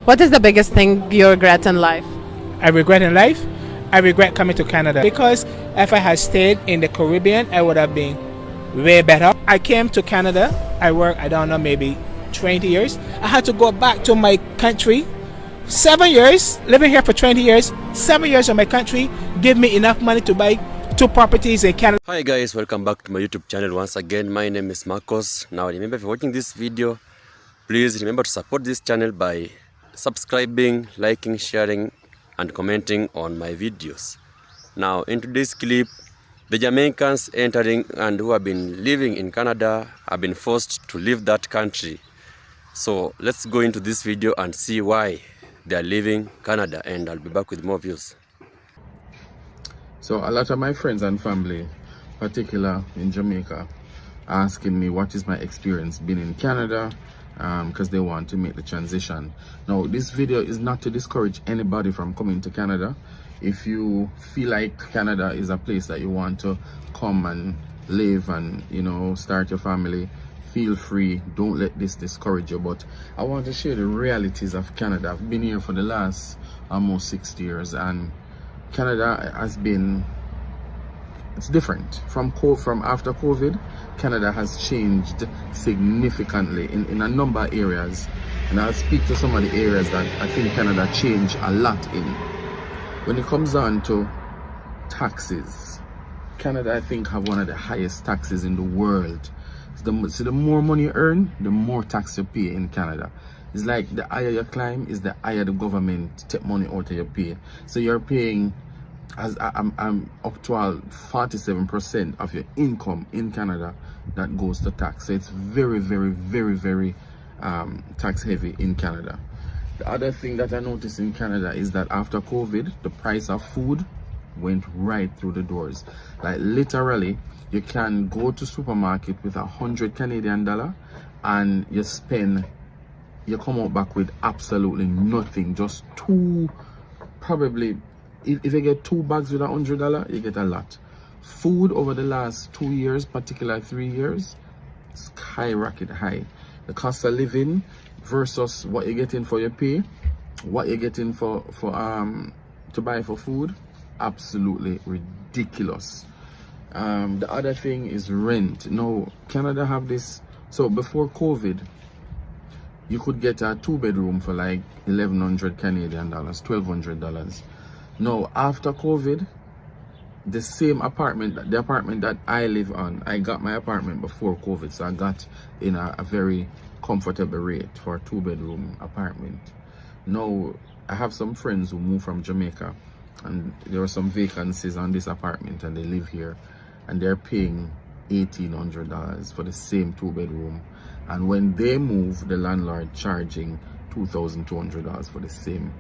What is the biggest thing you regret in life? I regret in life? I regret coming to Canada because if I had stayed in the Caribbean, I would have been way better. I came to Canada, I worked, I don't know, maybe 20 years. I had to go back to my country. 7 years, living here for 20 years, 7 years of my country give me enough money to buy 2 properties in Canada. Hi guys, welcome back to my YouTube channel once again. My name is Marcos. Now remember, if you're watching this video, please remember to support this channel by subscribing, liking, sharing and commenting on my videos. Now in today's clip, the Jamaicans entering and who have been living in Canada have been forced to leave that country. So let's go into this video and see why they are leaving Canada, and I'll be back with more views. So a lot of my friends and family, particular in Jamaica, asking me what is my experience being in Canada, because they want to make the transition. Now this video is not to discourage anybody from coming to Canada. If you feel like Canada is a place that you want to come and live and, you know, start your family, feel free. Don't let this discourage you. But I want to share the realities of Canada. I've been here for the last almost 6 years, and Canada has been, it's different from after COVID. Canada has changed significantly in a number of areas, and I'll speak to some of the areas that I think Canada changed a lot in. When it comes on to taxes, Canada I think have one of the highest taxes in the world. So the more money you earn, the more tax you pay in Canada. It's like the higher you climb is the higher the government take money out of your pay. So you're paying, as I'm up to 47% of your income in Canada that goes to tax. So it's very, very, very, very tax heavy in Canada. The other thing that I noticed in Canada is that after COVID, the price of food went right through the doors. Like literally, you can go to supermarket with 100 Canadian dollar and you come out back with absolutely nothing. Just two, probably, if you get 2 bags with $100, you get a lot. Food over the last 2 years, particularly 3 years, skyrocket high. The cost of living versus what you're getting for your pay, what you're getting for to buy for food, absolutely ridiculous. The other thing is rent. Now Canada have this. So before COVID, you could get a 2-bedroom for like 1,100 Canadian dollars, $1,200. Now after COVID, the same apartment, the apartment that I live on, I got my apartment before COVID, so I got in a very comfortable rate for a 2-bedroom apartment. Now I have some friends who moved from Jamaica, and there are some vacancies on this apartment, and they live here, and they're paying $1,800 for the same 2-bedroom. And when they move, the landlord charging $2,200 for the same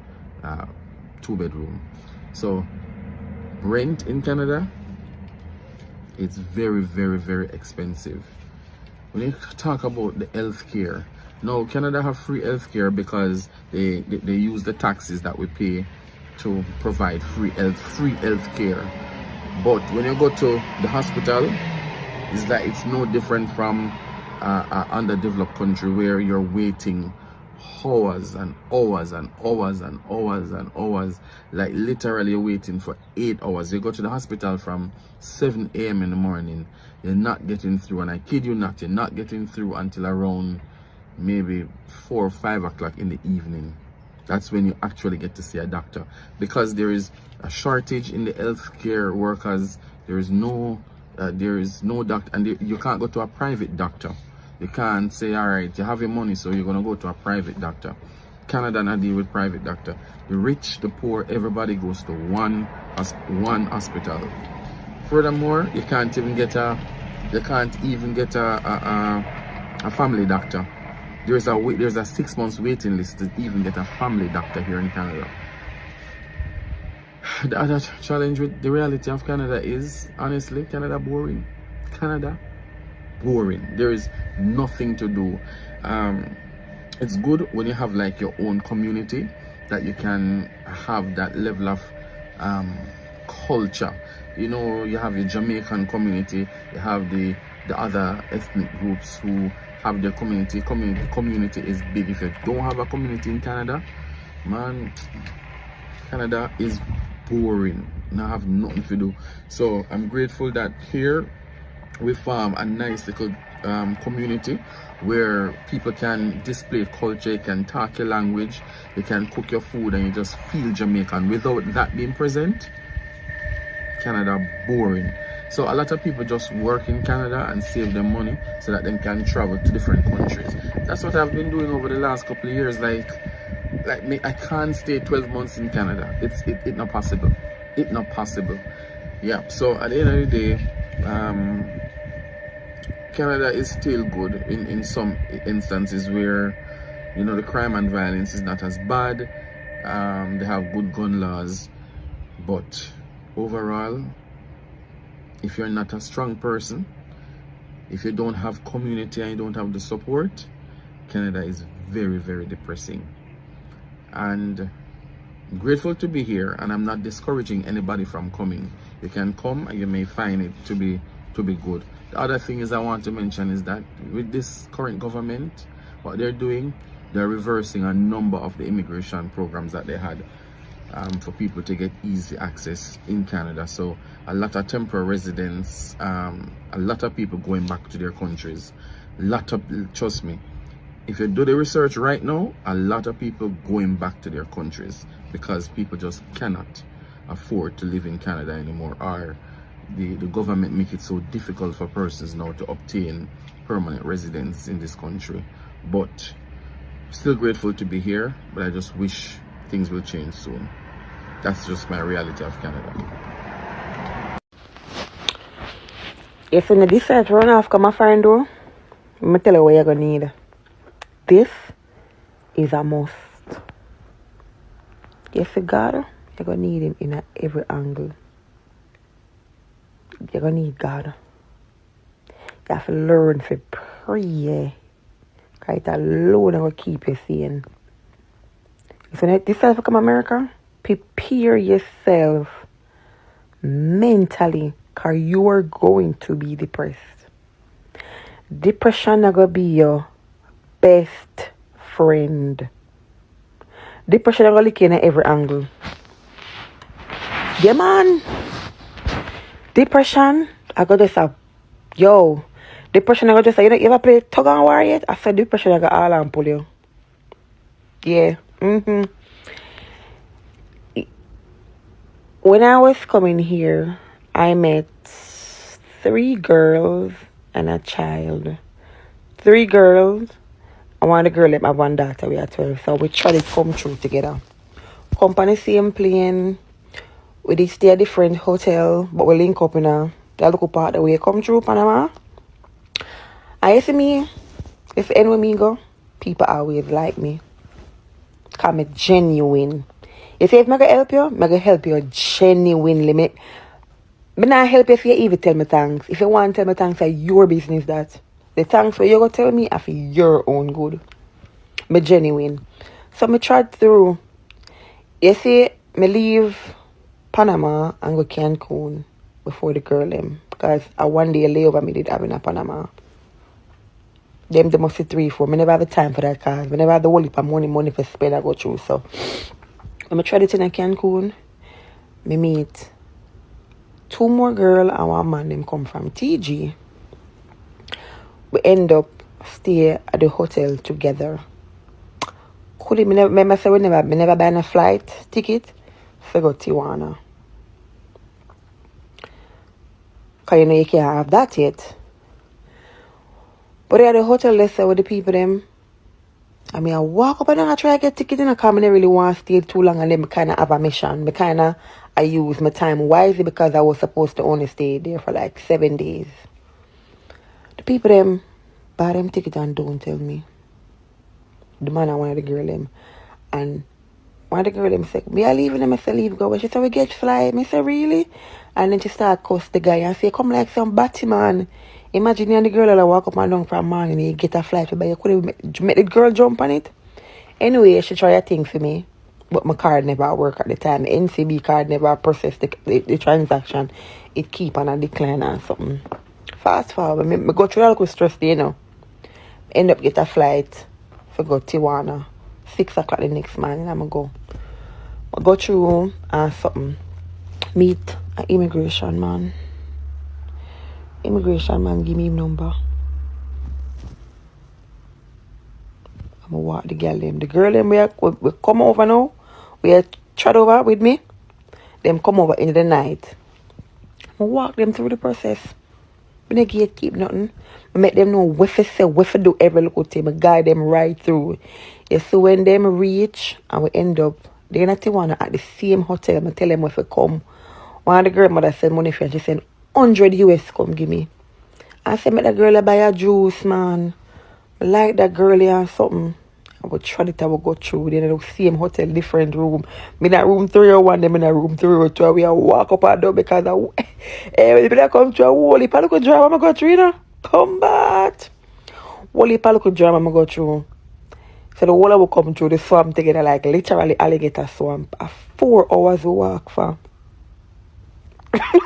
2-bedroom. So rent in Canada, it's very, very, very expensive. When you talk about the healthcare, now Canada have free healthcare because they use the taxes that we pay to provide free healthcare. But when you go to the hospital, it's like it's no different from an underdeveloped country where you're waiting hours and hours and hours and hours and hours. Like literally you're waiting for 8 hours. You go to the hospital from 7 a.m. in the morning, you're not getting through, and I kid you not, you're not getting through until around maybe 4 or 5 o'clock in the evening. That's when you actually get to see a doctor, because there is a shortage in the healthcare workers. There is no doctor, and you can't go to a private doctor. You can't say, all right, you have your money, so you're gonna go to a private doctor. Canada not deal with private doctor. The rich, the poor, everybody goes to one hospital. Furthermore, you can't even get a family doctor. There's a 6 months waiting list to even get a family doctor here in Canada. The other challenge with the reality of Canada is, honestly, Canada boring. Canada boring. There is nothing to do. It's good when you have like your own community, that you can have that level of culture. You know, you have your Jamaican community, you have the other ethnic groups who have their community. Community is big. If you don't have a community in Canada, Man, Canada is boring. Now I have nothing to do. So I'm grateful that here we form a nice little community where people can display culture, you can talk your language, you can cook your food, and you just feel Jamaican. Without that being present, Canada boring. So a lot of people just work in Canada and save them money so that they can travel to different countries. That's what I've been doing over the last couple of years. Like me, I can't stay 12 months in Canada. It's not possible. It's not possible. Yeah. So at the end of the day, Canada is still good in some instances where, you know, the crime and violence is not as bad. They have good gun laws, but overall, if you're not a strong person, if you don't have community and you don't have the support, Canada is very, very depressing. And I'm grateful to be here, and I'm not discouraging anybody from coming. You can come and you may find it to be good. The other thing is I want to mention is that with this current government, what they're doing, they're reversing a number of the immigration programs that they had for people to get easy access in Canada. So a lot of temporary residents, a lot of people going back to their countries. Trust me, if you do the research right now, a lot of people going back to their countries because people just cannot afford to live in Canada anymore, or the government make it so difficult for persons now to obtain permanent residence in this country. But still grateful to be here, but I just wish things will change soon. That's just my reality of Canada. If you decide to run off, come a friend though, let me tell you what you're gonna need. This is a must. Yes, God, you're gonna need him in every angle. You're gonna need God. You have to learn to pray. Because it alone will keep you sane. So when you decide to come to America, prepare yourself mentally, because you are going to be depressed. Depression is going to be your best friend. Depression is going to look in at every angle. Yeah, man. Depression, I got to say, yo, depression, I got to say, you ever play tug and war yet? I said depression, I got all and pull you. Yeah. When I was coming here, I met 3 girls and a child. 3 girls, and one girl let my one daughter, we are 12, so we tried to come through together. Come on the same plane. We did stay at different hotel, but we link up in a local part that we come through Panama. And you see me, if anywhere me go, people always like me. Because I'm genuine. You see, if I'm going to help you genuinely. I'm not help you if you even tell me thanks. If you want to tell me thanks, it's your business that. The thanks for you going to tell me are for your own good. I'm genuine. So I tried through. You see, I leave Panama and go Cancun before the girl them. Because I one day layover me did have in Panama. Them must be 3, 4. I never have the time for that cause. I never have the whole heap of money for spend I go through. So I'm going to try it in Cancun. I meet 2 more girls and 1 man. Them come from TG. We end up stay at the hotel together. Could it, remember say we never buy a flight ticket for go Tijuana. Because you know you can't have that yet. But at the hotel, let's say with the people them, I mean I walk up and I try to get ticket and I come and I really want to stay too long, and then I kind of have a mission. I use my time wisely because I was supposed to only stay there for like 7 days. The people them buy them ticket and don't tell me. The man and one of the girl them. And one of the girl them said, me I leaving them, I say leave go. She said we get fly. I say really? And then she start cuss the guy and say come like some batty man. Imagine you and the girl that walk up and down from morning and you get a flight, but you couldn't make the girl jump on it. Anyway, she try a thing for me, but my card never work at the time. The NCB card never process the transaction. It keep on a decline or something. Fast forward, I go through all the stress, you know. End up get a flight for go Tijuana. 6 o'clock the next morning, I'm going to go. I go through something. Meet an immigration man. Immigration man give me him number. I'ma walk the girl them. The girl them we come over now. We are chat over with me. Them come over in the night. I walk them through the process. I don't gatekeep nothing. I make them know what to say, what to do every little thing. I guide them right through. Yeah, so when them reach and we end up, they're not the one at the same hotel. I tell them if we come. One of the grandmother send money for, she send 100 US come give me. I said, make that girl buy a juice, man. I like that girl and something. I would try it, I would go through. Then I would same hotel, different room. Me in room 301, them in room 302. We walk up and down because when I come to a whole heap of little drama I go through, you know. Come back. Whole heap of little drama I go through. So the whole I will come through the swamp together, like literally alligator swamp. 4 hours we walk for.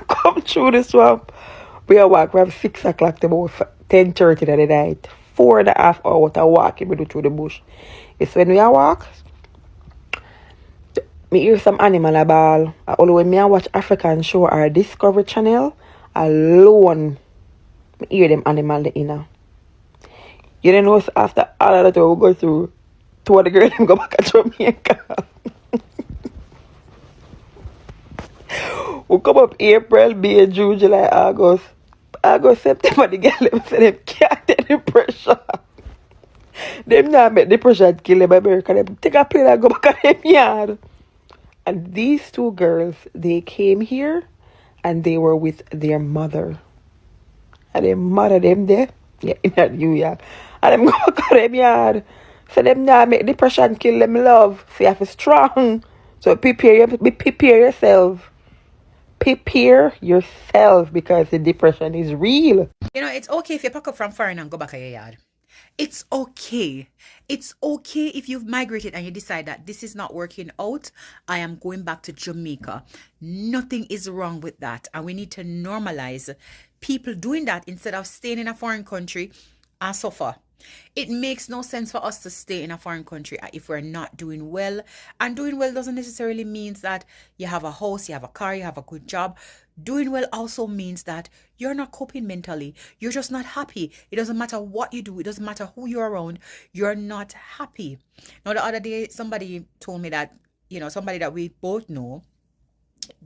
Come through the swamp. We walk from 6 o'clock to about 10:30 of the night. 4.5 hours to walk in through the bush. It's when we walk, me hear some animal a ball. Only when me watch African show or Discovery Channel alone, me hear them animal the inner. You don't know, so after all of that we go through, 2 of the girls go back to Jamaica. We come up April, May, June, July, August. August, September, the girl them say them can't take the pressure. Them not make the pressure kill them America. Them take a plane and go back to them yard. And these 2 girls, they came here and they were with their mother. And their mother them there, yeah, in New York. And them go back to them yard. So them not make depression kill them love. So you have to be strong. So prepare yourself. Prepare yourself because the depression is real. You know, it's okay if you pack up from foreign and go back to your yard. It's okay. It's okay if you've migrated and you decide that this is not working out. I am going back to Jamaica. Nothing is wrong with that. And we need to normalize people doing that instead of staying in a foreign country and suffer. It makes no sense for us to stay in a foreign country if we're not doing well. And doing well doesn't necessarily mean that you have a house, you have a car, you have a good job. Doing well also means that you're not coping mentally. You're just not happy. It doesn't matter what you do. It doesn't matter who you're around. You're not happy. Now, the other day, somebody told me that, you know, somebody that we both know,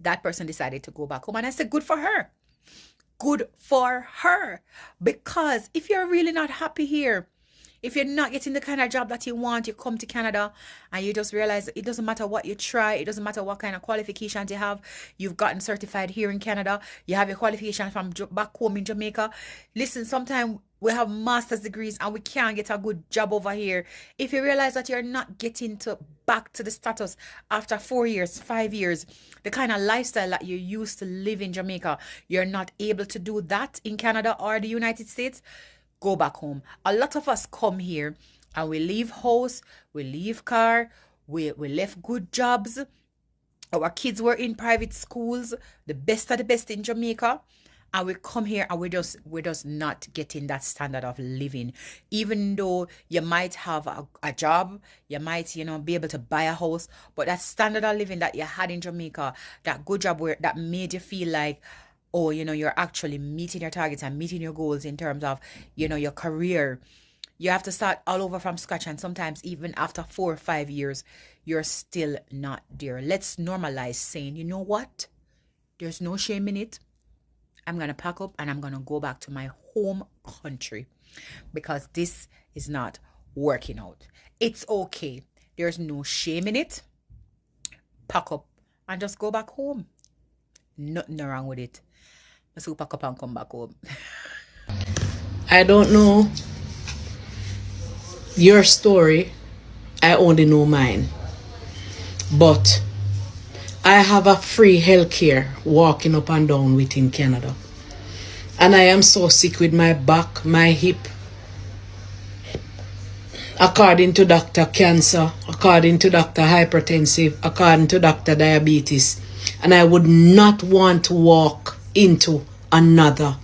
that person decided to go back home. And I said, good for her. Good for her. Because if you're really not happy here, if you're not getting the kind of job that you want, you come to Canada and you just realize it doesn't matter what you try. It doesn't matter what kind of qualifications you have. You've gotten certified here in Canada. You have your qualification from back home in Jamaica. Listen, sometimes we have master's degrees and we can't get a good job over here. If you realize that you're not getting back to the status after 4 years, 5 years, the kind of lifestyle that you used to live in Jamaica, you're not able to do that in Canada or the United States, go back home. A lot of us come here and we leave house, we leave car, we left good jobs. Our kids were in private schools, the best of the best in Jamaica. And we come here and we're just not getting that standard of living. Even though you might have a job, you might, be able to buy a house, but that standard of living that you had in Jamaica, that good job that made you feel like, oh, you're actually meeting your targets and meeting your goals in terms of, your career. You have to start all over from scratch. And sometimes even after 4 or 5 years, you're still not there. Let's normalize saying, you know what? There's no shame in it. I'm going to pack up and I'm going to go back to my home country because this is not working out. It's okay. There's no shame in it. Pack up and just go back home. Nothing wrong with it. Let's go pack up and come back home. I don't know your story. I only know mine. But I have a free healthcare walking up and down within Canada. And I am so sick with my back, my hip. According to Dr. Cancer, according to Dr. Hypertensive, according to Dr. Diabetes. And I would not want to walk into another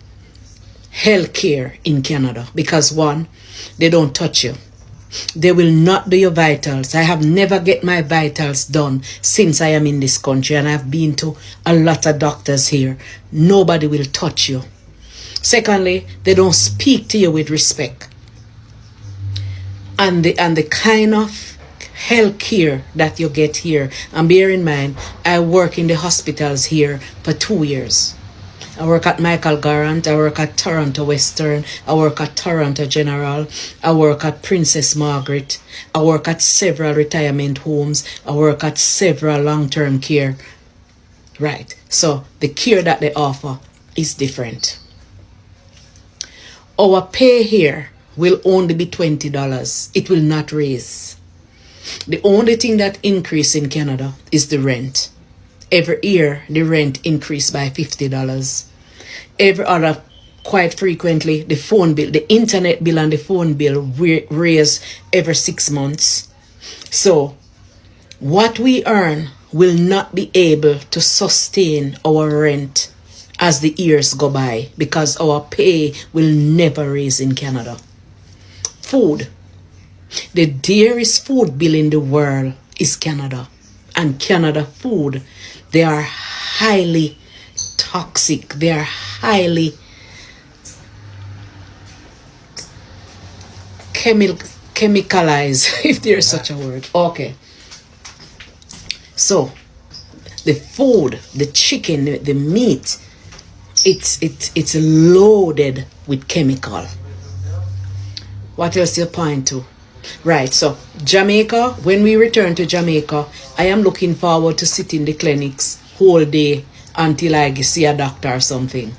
healthcare in Canada because 1, they don't touch you. They will not do your vitals. I have never get my vitals done since I am in this country, and I've been to a lot of doctors here. Nobody will touch you. Secondly, they don't speak to you with respect. And the kind of health care that you get here, and bear in mind, I work in the hospitals here for 2 years. I work at Michael Garant, I work at Toronto Western, I work at Toronto General, I work at Princess Margaret, I work at several retirement homes, I work at several long-term care. Right, so the care that they offer is different. Our pay here will only be $20. It will not raise. The only thing that increase in Canada is the rent. Every year, the rent increased by $50. Every other, quite frequently, the phone bill, the internet bill and the phone bill raise every 6 months. So, what we earn will not be able to sustain our rent as the years go by, because our pay will never raise in Canada. Food. The dearest food bill in the world is Canada. And Canada food, they are highly toxic. They are highly chemicalized, if there is such a word. Okay. So, the food, the chicken, the meat, it's loaded with chemical. What else you point to? Right, so Jamaica, when we return to Jamaica, I am looking forward to sit in the clinics whole day until I see a doctor or something.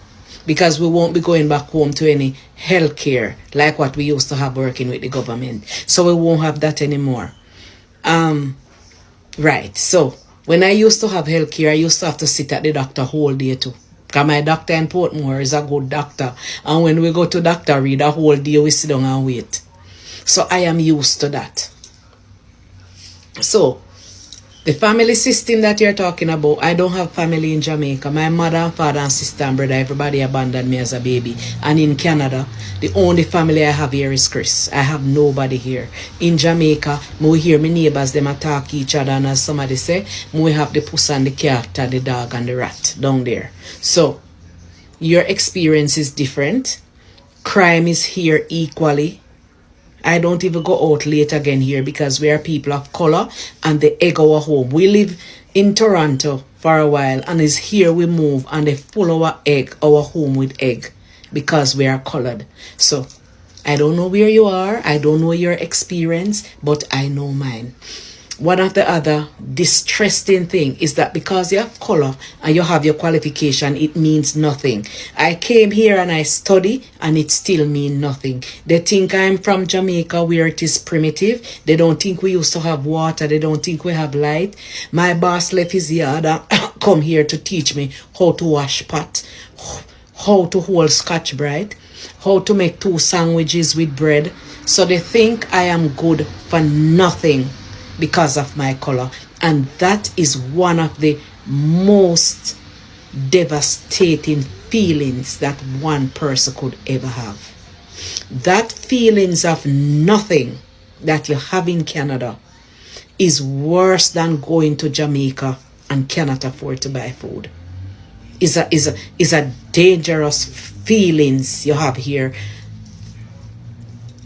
Because we won't be going back home to any health care like what we used to have working with the government. So we won't have that anymore. Right, so when I used to have health care, I used to have to sit at the doctor whole day too. Because my doctor in Portmore is a good doctor. And when we go to doctor read a whole day, we sit down and wait. So I am used to that. So, the family system that you're talking about, I don't have family in Jamaica. My mother and father and sister and brother, everybody abandoned me as a baby. And in Canada, the only family I have here is Chris. I have nobody here. In Jamaica, we hear my neighbors, them attack each other, and as somebody say, we have the puss and the cat and the dog and the rat down there. So, your experience is different. Crime is here equally. I don't even go out late again here because we are people of color and they egg our home. We live in Toronto for a while, and it's here we move and they full our home with egg because we are colored. So I don't know where you are. I don't know your experience, but I know mine. One of the other distressing thing is that because you have color and you have your qualification, it means nothing. I came here and I study and it still means nothing. They think I'm from Jamaica where it is primitive. They don't think we used to have water. They don't think we have light. My boss left his yard and come here to teach me how to wash pot, how to hold Scotch Brite, how to make 2 sandwiches with bread. So they think I am good for nothing because of my color. And that is one of the most devastating feelings that one person could ever have. That feelings of nothing that you have in Canada is worse than going to Jamaica and cannot afford to buy food. Is a dangerous feelings you have here.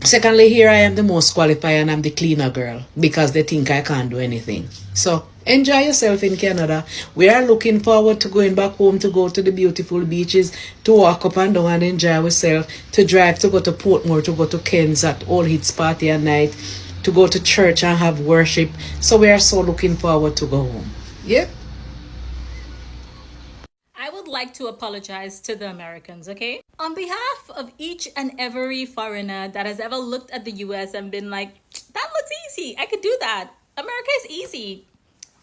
Secondly, here I am the most qualified and I'm the cleaner girl because they think I can't do anything. So enjoy yourself in Canada. We are looking forward to going back home, to go to the beautiful beaches, to walk up and down and enjoy ourselves, to drive, to go to Portmore, to go to Ken's at All Hits Party at night, to go to church and have worship. So we are so looking forward to go home. Yeah. I would like to apologize to the Americans, okay? On behalf of each and every foreigner that has ever looked at the US and been like, that looks easy, I could do that. America is easy.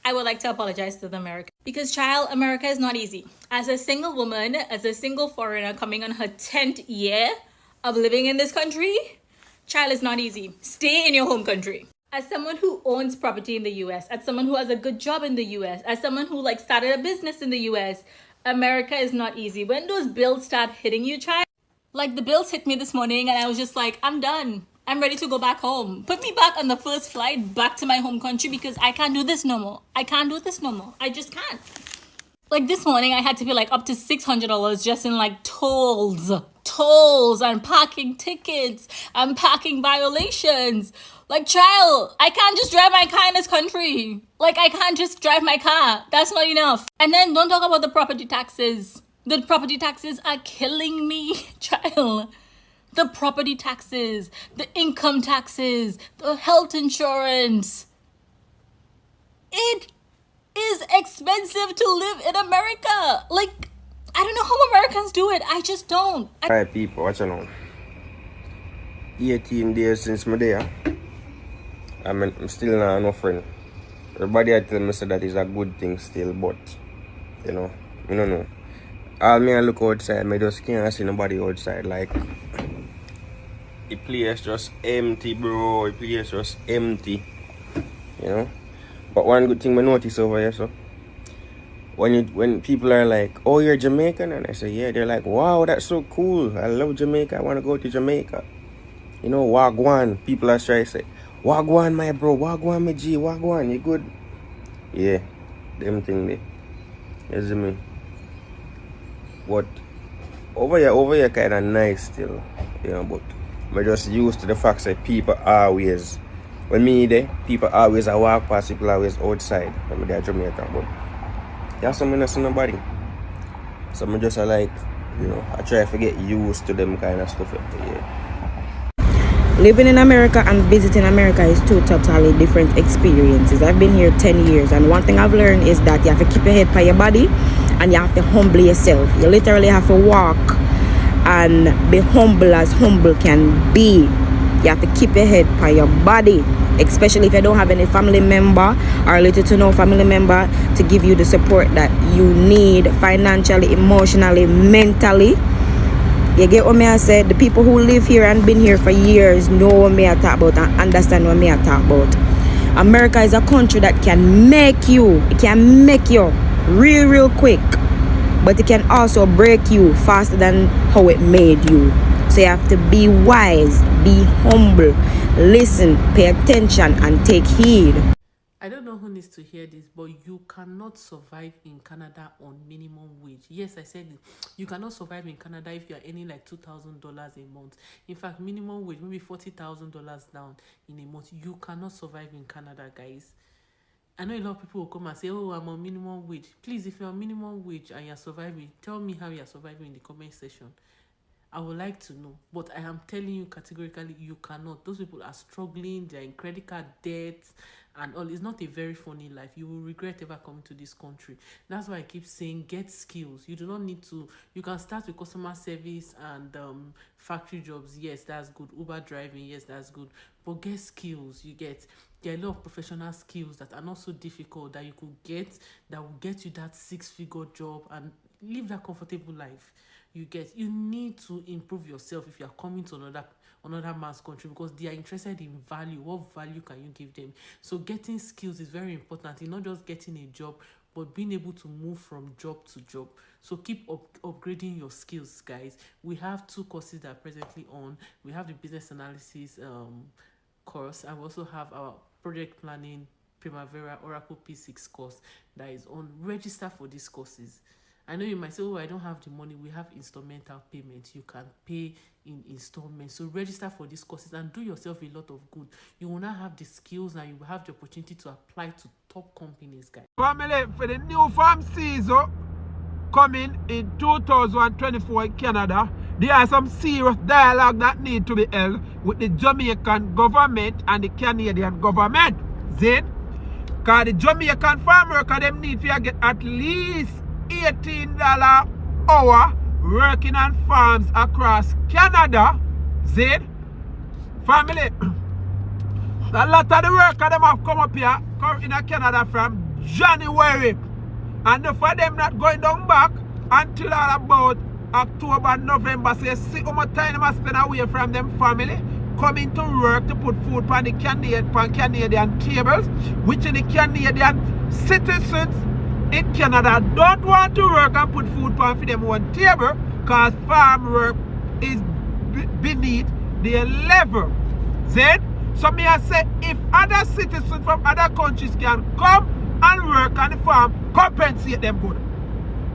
I would like to apologize to the Americans. Because, child, America is not easy. As a single woman, as a single foreigner coming on her 10th year of living in this country, child, is not easy. Stay in your home country. As someone who owns property in the US, as someone who has a good job in the US, as someone who started a business in the US, America is not easy. When those bills start hitting you, child, like the bills hit me this morning and I was just like, I'm done. I'm ready to go back home. Put me back on the first flight back to my home country because I can't do this no more. I can't do this no more. I just can't. Like this morning, I had to pay like up to $600 just in like tolls and parking tickets and parking violations. Like, child, I can't just drive my car in this country. Like, I can't just drive my car. That's not enough. And then don't talk about the property taxes. The property taxes are killing me, child. The property taxes, the income taxes, the health insurance. It is expensive to live in America. Like, I don't know how Americans do it. I just don't. Alright, people, watch along. 18 days since my day. I'm still not no friend. Everybody I tell me say that is a good thing still, but you know, I don't know. All me I look outside, I just can't see nobody outside. Like the place just empty, bro. The place just empty. You know? But one good thing I notice over here, so when people are like, oh, you're Jamaican, and I say, yeah, they're like, wow, that's so cool. I love Jamaica. I want to go to Jamaica. You know, Wagwan. People are trying to say, Wagwan, my bro. Wagwan, my G. Wagwan, you good? Yeah, them thing there. You see me? But over here kind of nice still. You know, but I'm just used to the fact that people always, when me there, people always I walk past, people always outside. I'm there Jamaica, but that's something I see nobody. So I'm just like, you know, I try to get used to them kind of stuff. Yeah. Living in America and visiting America is two totally different experiences. I've been here 10 years, and one thing I've learned is that you have to keep your head by your body and you have to humble yourself. You literally have to walk and be humble as humble can be. You have to keep your head by your body, especially if you don't have any family member or little to no family member to give you the support that you need financially, emotionally, mentally. You get what me I said? The people who live here and been here for years know what me I talk about and understand what me I talk about. America is a country that can make you. It can make you real quick. But it can also break you faster than how it made you. So you have to be wise, be humble, listen, pay attention, and take heed. I don't know who needs to hear this, but you cannot survive in Canada on minimum wage. Yes, I said it. You cannot survive in Canada if you are earning like $2,000 a month. In fact, minimum wage, maybe $40,000 down in a month. You cannot survive in Canada, guys. I know a lot of people will come and say, oh, I'm on minimum wage. Please, if you're on minimum wage and you're surviving, tell me how you're surviving in the comment section. I would like to know, but I am telling you categorically, you cannot. Those people are struggling, they're in credit card debt and all. It's not a very funny life. You will regret ever coming to this country. That's why I keep saying, get skills. You do not need to, you can start with customer service and factory jobs. Yes, that's good. Uber driving, yes, that's good. But get skills. There are a lot of professional skills that are not so difficult that you could get, that will get you that 6-figure job and live that comfortable life. You need to improve yourself if you are coming to another man's country, because they are interested in value. What value can you give them? So getting skills is very important. It's not just getting a job, but being able to move from job to job. So keep upgrading your skills, guys. We have 2 courses that are presently on. We have the business analysis course, and we also have our project planning Primavera Oracle P6 course that is on. Register for these courses. I know you might say, oh, I don't have the money. We have instrumental payments. You can pay in installments. So register for these courses and do yourself a lot of good. You will now have the skills and you will have the opportunity to apply to top companies, guys. Family, for the new farm season coming in 2024 in Canada, there are some serious dialogue that need to be held with the Jamaican government and the Canadian government. Then, because the Jamaican farm worker, them need to get at least $18 hour working on farms across Canada. Zed family, a lot of the workers them have come up here in Canada from January, and for them not going down back until about October, November. So you see how much time they spend away from them family, coming to work to put food on the Canadian tables, which the Canadian citizens in Canada don't want to work and put food on for them one table, because farm work is beneath their level. Then, so me I say, if other citizens from other countries can come and work on the farm, compensate them good.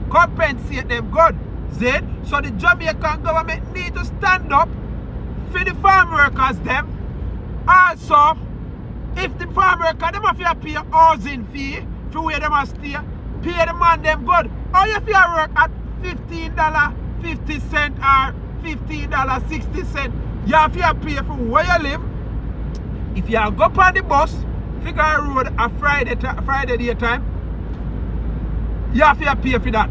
Compensate them good. Then, so the Jamaican government need to stand up for the farm workers them. Also, if the farm worker them have to pay a housing fee for where them must stay, pay the man them good. Or if you work at $15.50 or $15.60, you have to pay for where you live. If you go on the bus, figure a road a Friday daytime, you have to pay for that.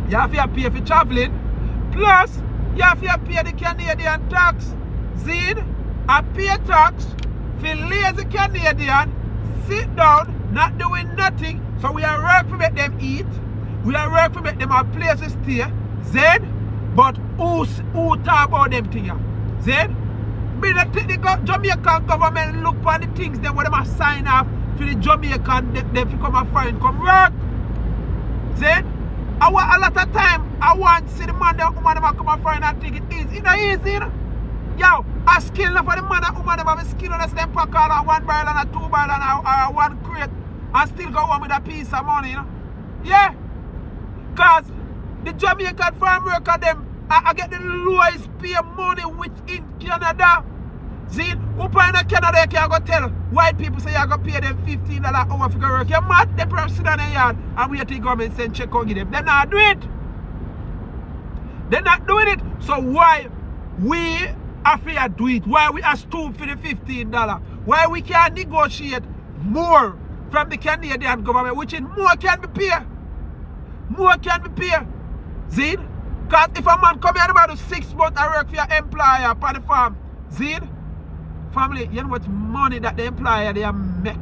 You have to pay for traveling. Plus, you have to pay the Canadian tax. See? I pay tax for lazy Canadian, sit down, not doing nothing. So we are work to make them eat. We are work to make them have places stay. Then, but who talk about them things? Then, me the Jamaican government look for the things them where they must sign off for the Jamaican them to come and find come work. Then, a lot of time I want to see the man and woman them come and find and think it easy. It's not easy, you know? Yo, a skill for the man and woman them have a skill unless them pack all on 1 barrel and a 2 barrel and 1 crate and still go home with a piece of money, you know? Yeah. Cause the Jamaican farm worker them I get the lowest pay money within Canada. See, who in Canada you can go tell white people say you going to pay them $15 an hour for work. You're mad, they probably sit on the yard and wait till the government send check and give them. They're not doing it. They're not doing it. So why we have to do it? Why we are stoop for the $15? Why we can't negotiate more from the Canadian government, which is more can be paid. More can be paid. See? Because if a man come here about 6 months and work for your employer upon the farm, see? Family, you know what money that the employer they make?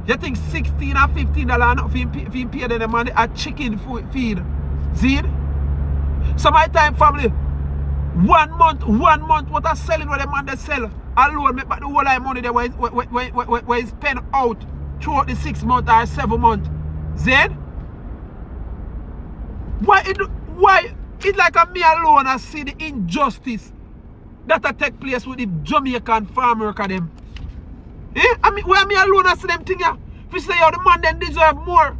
You think $16 or $15 enough for him pay them money a chicken feed? See? So my time, family, 1 month, what are selling what the man they sell alone make back the whole of money there where he spend out throughout the 6 months or 7 months. Then why it's like a me alone I see the injustice that take place with the Jamaican farm worker them. Eh? I mean, where me alone I see them thing here? If you say, yo, the man then deserve more.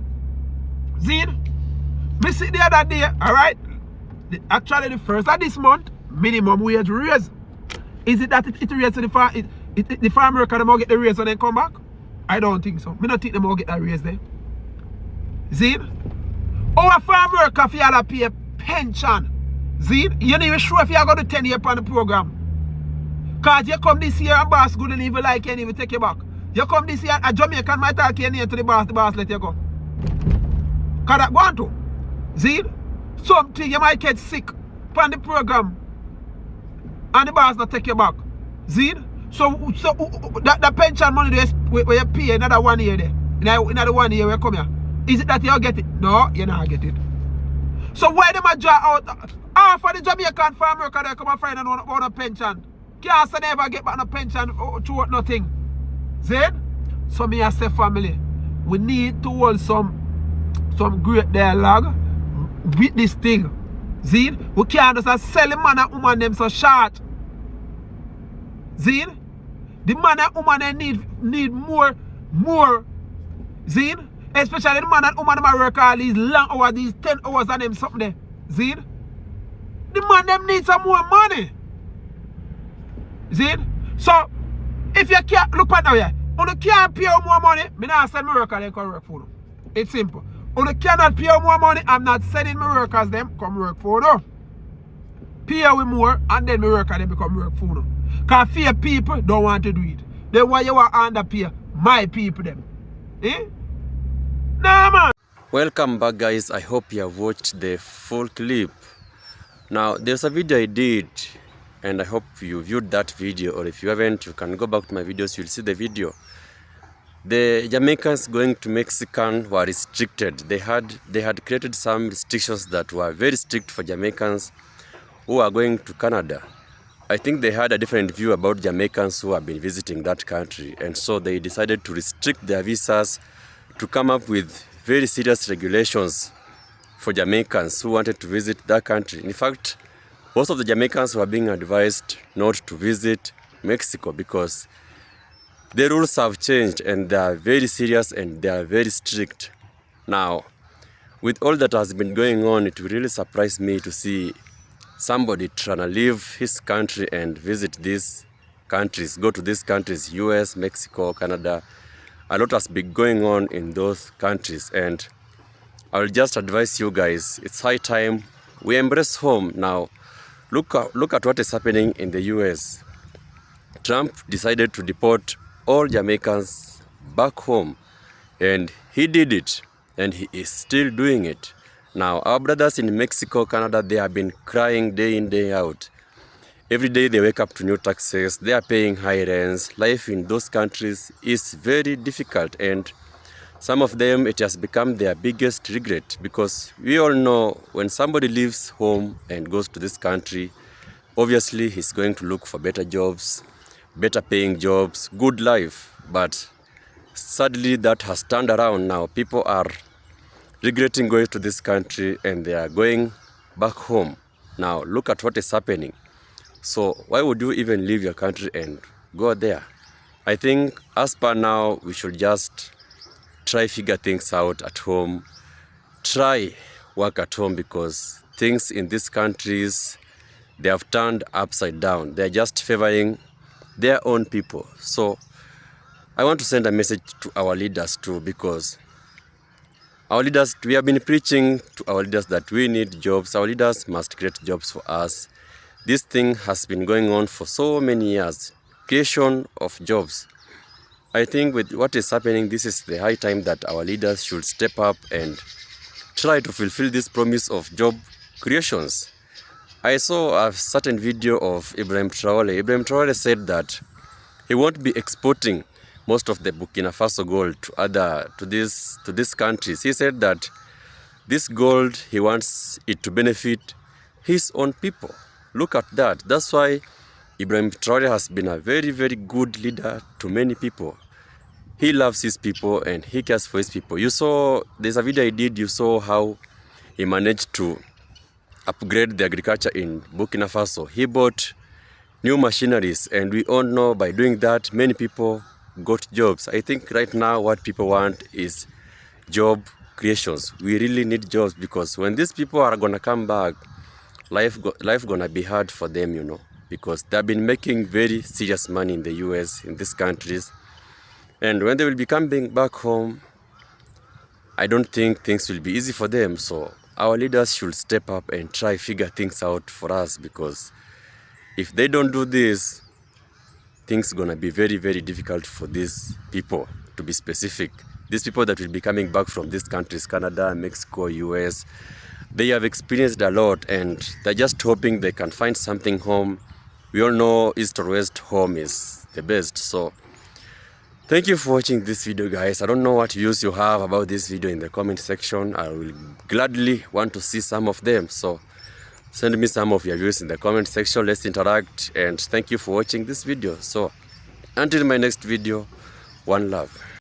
See? Me see the other day, alright? Actually, the first of this month, minimum wage raise. Is it that it raise to the farm worker them all get the raise when they come back? I don't think so. Me not think them all get that raise there. See? Our farm worker for y'all pay a pension. See? You're not even sure if you're going to 10 years on the program. Because you come this year and boss good and even like you and even take you back. You come this year, a Jamaican might talk you near to the boss let you go. Because that go on to. See? Something you might get sick on the program and the boss not take you back. See? So that pension money where you pay another 1 year there. Another 1 year where you come here. Is it that you get it? No, you not get it. So why them a draw out half of the Jamaican farm worker they come and find and want a pension? Can't say never get back no pension throughout nothing. Then, so me I say family, we need to hold some great dialogue with this thing. See? We can't just sell the man and woman them so short. See? The man and woman they need more. See? Especially the man and woman them work all these long hours, these 10 hours and them something there. See? The man them need some more money. See? So, if you can't, look at now, yeah, you can't pay more money, I not send my workers them come work for you. It's simple. You cannot pay more money, I'm not sending my workers them come work for you. Pay with more and then my workers them become work for you. Because few people don't want to do it. Then why you want to underpay my people them? Eh? Nah, man. Welcome back, guys. I hope you have watched the full clip. Now, there's a video I did and I hope you viewed that video, or if you haven't, you can go back to my videos, you'll see the video. The Jamaicans going to Mexican were restricted. They had created some restrictions that were very strict for Jamaicans who are going to Canada. I think they had a different view about Jamaicans who have been visiting that country, and so they decided to restrict their visas, to come up with very serious regulations for Jamaicans who wanted to visit that country. In fact, most of the Jamaicans were being advised not to visit Mexico because the rules have changed and they are very serious and they are very strict. Now, with all that has been going on, it will really surprise me to see somebody trying to leave his country and visit these countries, go to these countries, US, Mexico, Canada. A lot has been going on in those countries, and I will just advise you guys, it's high time we embrace home. Now, look at what is happening in the US. Trump decided to deport all Jamaicans back home, and he did it, and he is still doing it. Now, our brothers in Mexico, Canada, they have been crying day in, day out. Every day they wake up to new taxes, they are paying high rents. Life in those countries is very difficult, and some of them, it has become their biggest regret, because we all know when somebody leaves home and goes to this country, obviously he's going to look for better jobs, better paying jobs, good life. But sadly, that has turned around now. People are regretting going to this country and they are going back home. Now, look at what is happening. So why would you even leave your country and go there? I think as per now, we should just try figure things out at home. Try work at home, because things in these countries, they have turned upside down. They're just favoring their own people. So I want to send a message to our leaders too, because our leaders, we have been preaching to our leaders that we need jobs. Our leaders must create jobs for us. This thing has been going on for so many years, creation of jobs. I think with what is happening, this is the high time that our leaders should step up and try to fulfill this promise of job creations. I saw a certain video of Ibrahim Traore. Ibrahim Traore said that he won't be exporting most of the Burkina Faso gold to these countries. He said that this gold, he wants it to benefit his own people. Look at that. That's why Ibrahim Traore has been a very, very good leader to many people. He loves his people and he cares for his people. You saw, there's a video I did, you saw how he managed to upgrade the agriculture in Burkina Faso. He bought new machineries, and we all know by doing that, many people got jobs. I think right now what people want is job creations. We really need jobs, because when these people are gonna come back, life gonna be hard for them, you know, because they've been making very serious money in the US, in these countries. And when they will be coming back home, I don't think things will be easy for them. So our leaders should step up and try figure things out for us, because if they don't do this, things gonna be very, very difficult for these people, to be specific. These people that will be coming back from these countries, Canada, Mexico, US, they have experienced a lot and they're just hoping they can find something home. We all know East or West, home is the best. So thank you for watching this video, guys. I don't know what views you have about this video in the comment section. I will gladly want to see some of them. So send me some of your views in the comment section. Let's interact, and thank you for watching this video. So until my next video, one love.